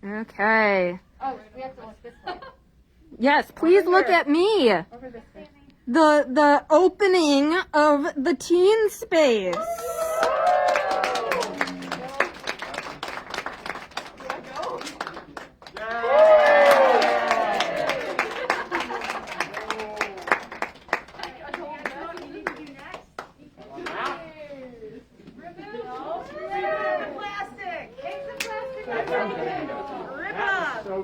Okay. Oh, we have to look this way. Yes, please look at me. Over this way. The opening of the teen space.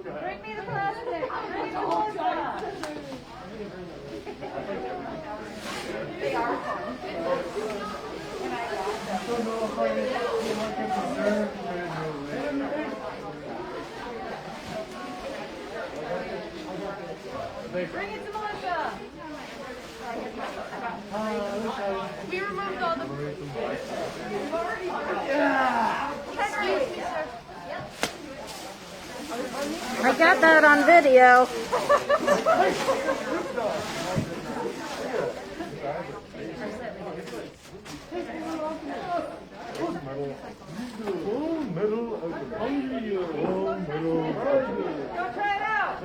Bring me the plastic. Bring me the plastic. They are fun. Bring it to Melissa. We removed all the... Excuse me, sir. I got that on video. Go try it out.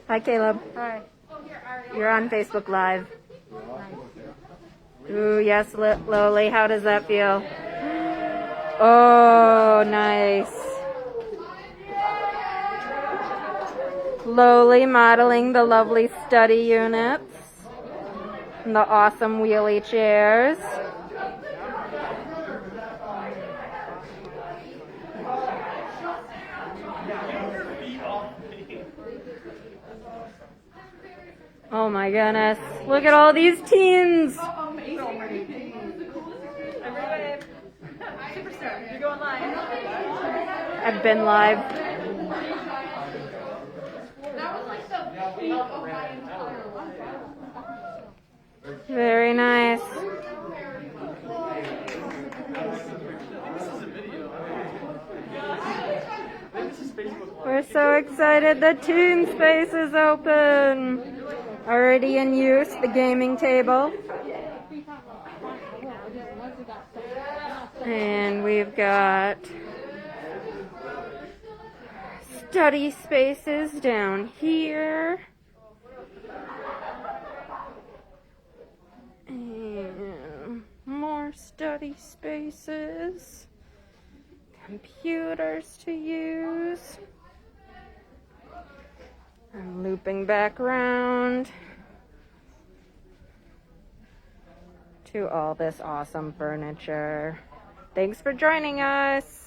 Hi, Caleb. Hi. You're on Facebook Live. Ooh, yes, Loli. How does that feel? Oh, nice. Loli modeling the lovely study units and the awesome wheelie chairs. Oh my goodness. Look at all these teens. Superstar, you're going live. I've been live. That was like the peak of my entire life. Very nice. We're so excited. The teen space is open. Already in use, the gaming table. And we've got study spaces down here. And more study spaces. Computers to use. I'm looping back around to all this awesome furniture. Thanks for joining us.